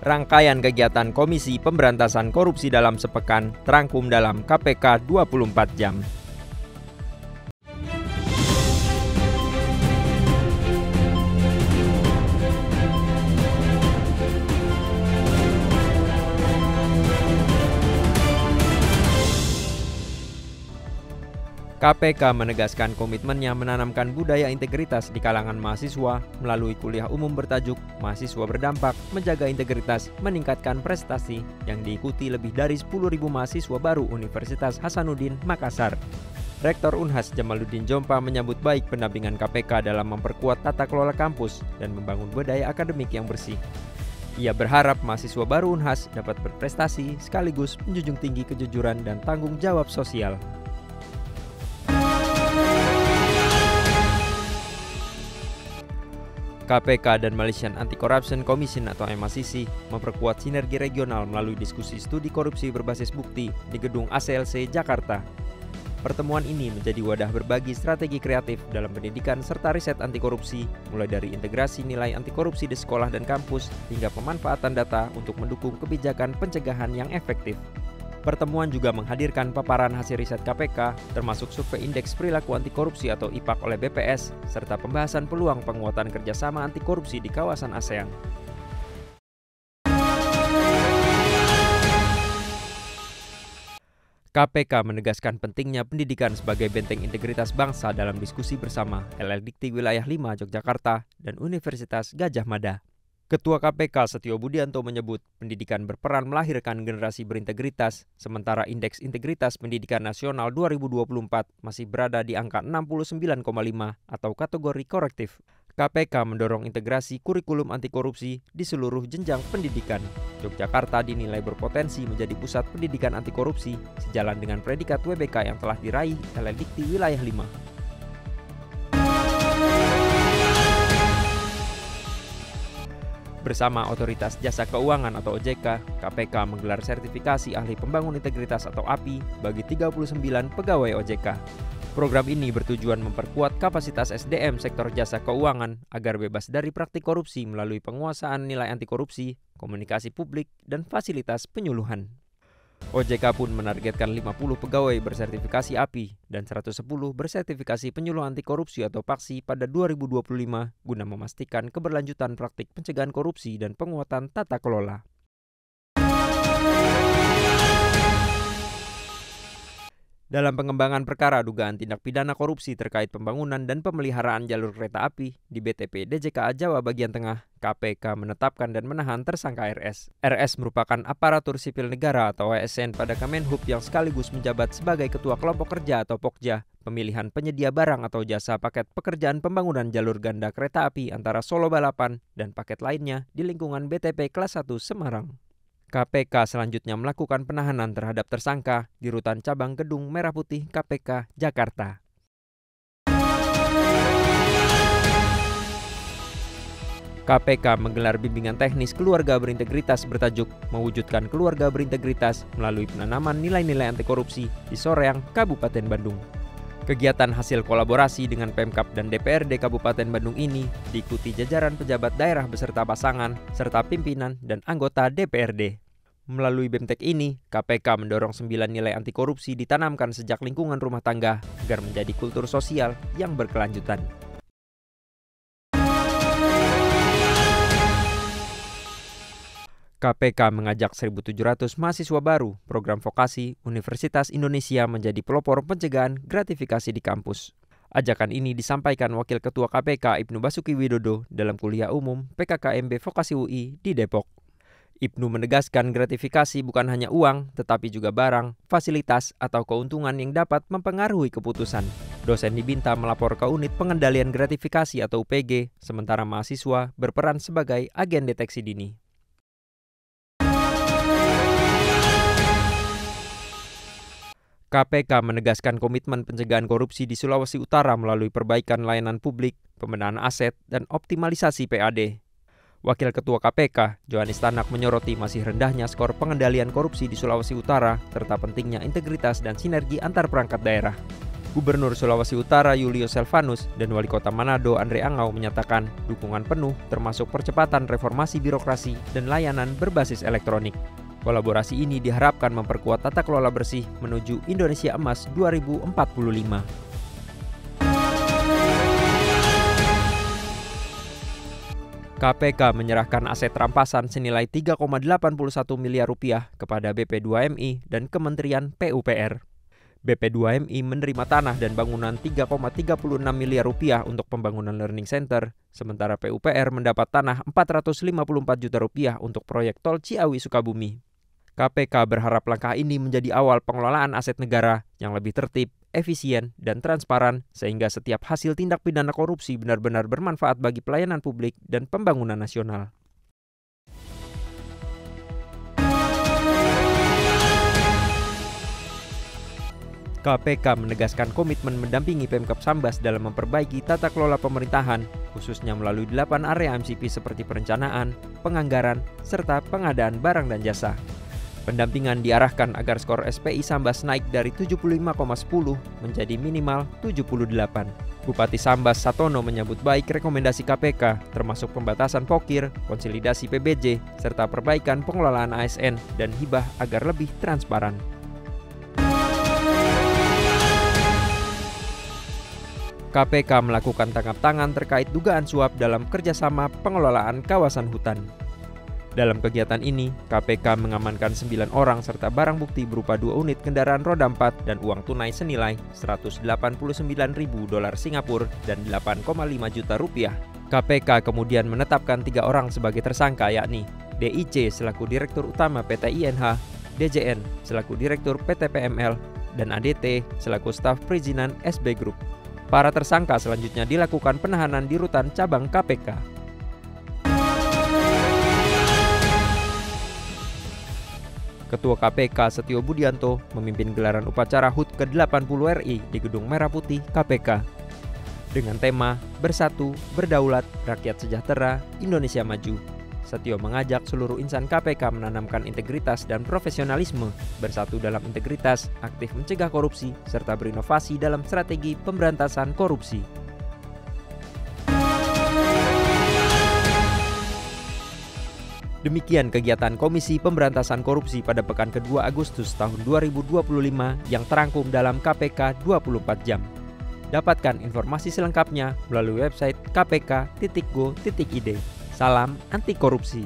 Rangkaian kegiatan Komisi Pemberantasan Korupsi dalam sepekan terangkum dalam KPK 24 jam. KPK menegaskan komitmennya menanamkan budaya integritas di kalangan mahasiswa melalui kuliah umum bertajuk Mahasiswa Berdampak, Menjaga Integritas, Meningkatkan Prestasi yang diikuti lebih dari 10.000 mahasiswa baru Universitas Hasanuddin, Makassar. Rektor Unhas Jamaluddin Jompa menyambut baik pendampingan KPK dalam memperkuat tata kelola kampus dan membangun budaya akademik yang bersih. Ia berharap mahasiswa baru Unhas dapat berprestasi sekaligus menjunjung tinggi kejujuran dan tanggung jawab sosial. KPK dan Malaysian Anti-Corruption Commission atau MACC memperkuat sinergi regional melalui diskusi studi korupsi berbasis bukti di gedung ACLC Jakarta. Pertemuan ini menjadi wadah berbagi strategi kreatif dalam pendidikan serta riset anti korupsi, mulai dari integrasi nilai anti korupsi di sekolah dan kampus hingga pemanfaatan data untuk mendukung kebijakan pencegahan yang efektif. Pertemuan juga menghadirkan paparan hasil riset KPK, termasuk survei Indeks Perilaku Anti Korupsi atau IPAK oleh BPS, serta pembahasan peluang penguatan kerjasama anti korupsi di kawasan ASEAN. KPK menegaskan pentingnya pendidikan sebagai benteng integritas bangsa dalam diskusi bersama LLDikti Wilayah 5 Yogyakarta dan Universitas Gadjah Mada. Ketua KPK Setio Budianto menyebut pendidikan berperan melahirkan generasi berintegritas, sementara Indeks Integritas Pendidikan Nasional 2024 masih berada di angka 69,5 atau kategori korektif. KPK mendorong integrasi kurikulum anti korupsi di seluruh jenjang pendidikan. Yogyakarta dinilai berpotensi menjadi pusat pendidikan anti korupsi sejalan dengan predikat WBK yang telah diraih LLDikti Wilayah 5. Bersama Otoritas Jasa Keuangan atau OJK, KPK menggelar sertifikasi ahli pembangun integritas atau API bagi 39 pegawai OJK. Program ini bertujuan memperkuat kapasitas SDM sektor jasa keuangan agar bebas dari praktik korupsi melalui penguasaan nilai anti korupsi, komunikasi publik, dan fasilitas penyuluhan. OJK pun menargetkan 50 pegawai bersertifikasi API dan 110 bersertifikasi penyuluh anti korupsi atau PAKSI pada 2025 guna memastikan keberlanjutan praktik pencegahan korupsi dan penguatan tata kelola. Dalam pengembangan perkara dugaan tindak pidana korupsi terkait pembangunan dan pemeliharaan jalur kereta api di BTP DJKA Jawa bagian tengah, KPK menetapkan dan menahan tersangka RS. RS merupakan aparatur sipil negara atau ASN pada Kemenhub yang sekaligus menjabat sebagai Ketua Kelompok Kerja atau Pokja, pemilihan penyedia barang atau jasa paket pekerjaan pembangunan jalur ganda kereta api antara Solo Balapan dan paket lainnya di lingkungan BTP Kelas 1 Semarang. KPK selanjutnya melakukan penahanan terhadap tersangka di Rutan Cabang Gedung Merah Putih KPK Jakarta. KPK menggelar bimbingan teknis keluarga berintegritas bertajuk Mewujudkan Keluarga Berintegritas melalui penanaman nilai-nilai anti korupsi di Soreang, Kabupaten Bandung. Kegiatan hasil kolaborasi dengan Pemkab dan DPRD Kabupaten Bandung ini diikuti jajaran pejabat daerah beserta pasangan, serta pimpinan dan anggota DPRD. Melalui BEMTEK ini, KPK mendorong 9 nilai anti korupsi ditanamkan sejak lingkungan rumah tangga agar menjadi kultur sosial yang berkelanjutan. KPK mengajak 1.700 mahasiswa baru program vokasi Universitas Indonesia menjadi pelopor pencegahan gratifikasi di kampus. Ajakan ini disampaikan Wakil Ketua KPK Ibnu Basuki Widodo dalam kuliah umum PKKMB Vokasi UI di Depok. Ibnu menegaskan gratifikasi bukan hanya uang, tetapi juga barang, fasilitas, atau keuntungan yang dapat mempengaruhi keputusan. Dosen diminta melapor ke Unit Pengendalian Gratifikasi atau UPG, sementara mahasiswa berperan sebagai agen deteksi dini. KPK menegaskan komitmen pencegahan korupsi di Sulawesi Utara melalui perbaikan layanan publik, pembenahan aset, dan optimalisasi PAD. Wakil Ketua KPK, Johanis Tanak menyoroti masih rendahnya skor pengendalian korupsi di Sulawesi Utara serta pentingnya integritas dan sinergi antar perangkat daerah. Gubernur Sulawesi Utara Yulio Selvanus dan Wali Kota Manado Andre Angau menyatakan dukungan penuh termasuk percepatan reformasi birokrasi dan layanan berbasis elektronik. Kolaborasi ini diharapkan memperkuat tata kelola bersih menuju Indonesia Emas 2045. KPK menyerahkan aset rampasan senilai 3,81 miliar rupiah kepada BP2MI dan Kementerian PUPR. BP2MI menerima tanah dan bangunan 3,36 miliar rupiah untuk pembangunan learning center, sementara PUPR mendapat tanah 454 juta rupiah untuk proyek tol Ciawi Sukabumi. KPK berharap langkah ini menjadi awal pengelolaan aset negara yang lebih tertib, efisien, dan transparan sehingga setiap hasil tindak pidana korupsi benar-benar bermanfaat bagi pelayanan publik dan pembangunan nasional. KPK menegaskan komitmen mendampingi Pemkab Sambas dalam memperbaiki tata kelola pemerintahan, khususnya melalui 8 area MCP seperti perencanaan, penganggaran, serta pengadaan barang dan jasa. Pendampingan diarahkan agar skor SPI Sambas naik dari 75,10 menjadi minimal 78. Bupati Sambas Satono menyambut baik rekomendasi KPK, termasuk pembatasan pokir, konsolidasi PBJ, serta perbaikan pengelolaan ASN dan hibah agar lebih transparan. KPK melakukan tangkap tangan terkait dugaan suap dalam kerjasama pengelolaan kawasan hutan. Dalam kegiatan ini, KPK mengamankan 9 orang serta barang bukti berupa 2 unit kendaraan roda 4 dan uang tunai senilai $189.000 Singapura dan 8,5 juta rupiah. KPK kemudian menetapkan 3 orang sebagai tersangka, yakni DIC selaku Direktur Utama PT INH, DJN selaku Direktur PT PML, dan ADT selaku staf perizinan SB Group. Para tersangka selanjutnya dilakukan penahanan di rutan cabang KPK. Ketua KPK Setio Budianto memimpin gelaran upacara HUT ke-80 RI di Gedung Merah Putih KPK. Dengan tema Bersatu, Berdaulat, Rakyat Sejahtera, Indonesia Maju. Setio mengajak seluruh insan KPK menanamkan integritas dan profesionalisme, bersatu dalam integritas, aktif mencegah korupsi, serta berinovasi dalam strategi pemberantasan korupsi. Demikian kegiatan Komisi Pemberantasan Korupsi pada pekan kedua Agustus tahun 2025 yang terangkum dalam KPK 24 jam. Dapatkan informasi selengkapnya melalui website kpk.go.id. Salam anti korupsi.